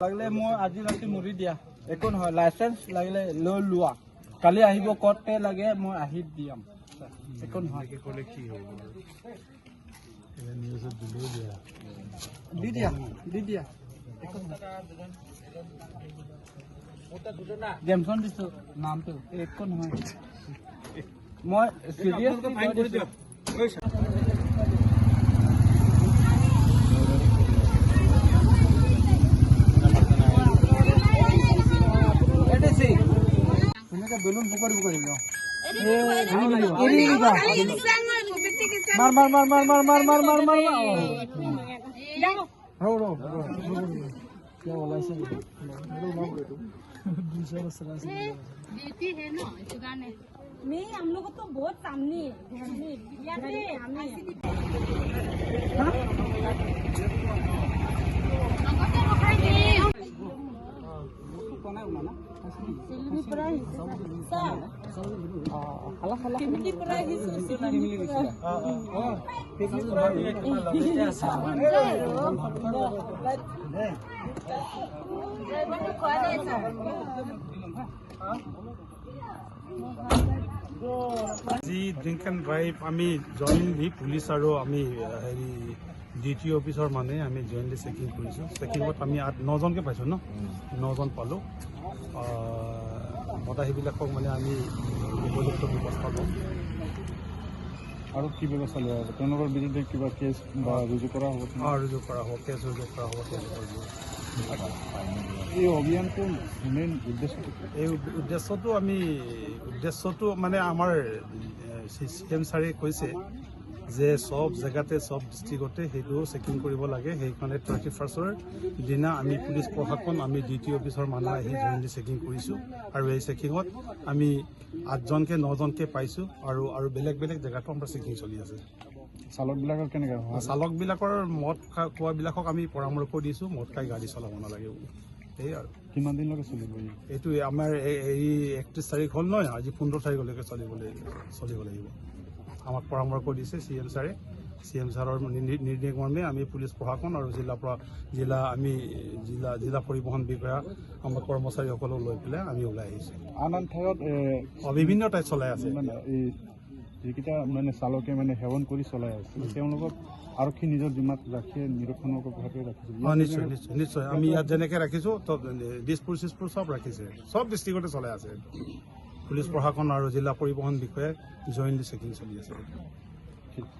লাগলে মই আজি ৰাতি মুৰি দিয়া একো নহয় লাইসেন্স লাগিলে লৈ লোৱা কালি আহিব কতে লাগে মই আহি দিয়াম একো নহয় কি ক'লে কি হ'ব এনে নিউজত দি দিয়া একো নহয় গেমছন দিছো নামটো একো নহয় মই সিৰিয়াস ফাইন কৰি দিও বেলুন বুকার দিল মার মার মার মার মার মার মার মার মার क्या बोला ऐसे ड्यूटी है ना इस गाने नहीं हम लोग तो बहुत सामने আজি ড্ৰিংক এণ্ড ড্ৰাইভ আমি জইণ্টলি পুলিচ আৰু আমি হেৰি ডিটি অফিচৰ মানে আমি জইণ্টলি চেকিং কৰিছোঁ চেকিঙত আমি 9জনকৈ পাইছোঁ ন 9জন পালোঁ মতা সেইবিলাকক মানে আমি উপযুক্ত ব্যৱস্থা ল'ম আৰু কি ব্যৱস্থা লোৱা হ'ব তেওঁলোকৰ বিৰুদ্ধে কিবা কেছ বা ৰুজু কৰা হ'ব ৰুজু কৰা হ'ব কেছ ৰুজু কৰা হ'ব তেওঁলোকৰ এই অভিযানটোৰ মেইন উদ্দেশ্যটো মানে আমাৰ CM ছাৰে কৈছে যে সব জেগাতে সব ডিষ্ট্ৰিক্টতে সেইটো চেকিং কৰিব লাগে সেইকাৰণে 31ৰ দিনা আমি পুলিচ প্ৰশাসন আমি ডিটি অফিচৰ মানুহ আহি জইণ্টলি চেকিং কৰিছোঁ আৰু এই চেকিঙত আমি 8জনকৈ 9জনকৈ পাইছোঁ আৰু বেলেগ বেলেগ জেগাতো আমাৰ চেকিং চলি আছে চালকবিলাকৰ কেনেকৈ চালকবিলাকৰ মদ খোৱাবিলাকক আমি পৰামৰ্শ দিছোঁ মদ খাই গাড়ী চলাব নালাগে এই আৰু কিমান দিনলৈকে চলিব এইটো আমাৰ এই 31 তাৰিখ হ'ল নহয় আজি 15 তাৰিখলৈকে চলিব লাগিব আমাক পৰামৰ্শ দিছে CM ছাৰে CM ছাৰৰ নিৰ্দেশ মৰ্মে আমি পুলিচ প্ৰশাসন আৰু জিলা পৰিবহণ বিষয়া আমাৰ কৰ্মচাৰীসকলক লৈ পেলাই আমি ওলাই আহিছোঁ আন ঠাইত বিভিন্ন ঠাইত চলাই আছে মানে এই যিকেইটা মানে চালকে মানে সেৱন কৰি চলাই আছে তেওঁলোকক আৰক্ষী নিজৰ জিম্মাত ৰাখি নিৰীক্ষণৰ ভাৱে ৰাখিছে নিশ্চয় আমি ইয়াত যেনেকৈ ৰাখিছোঁ দিছপুৰ চব ৰাখিছে চব ডিষ্ট্ৰিক্টতে চলাই আছে পুলিচ প্ৰশাসন আৰু জিলা পৰিবহণ বিষয়ে জইণ্টলি চেকিং চলি আছে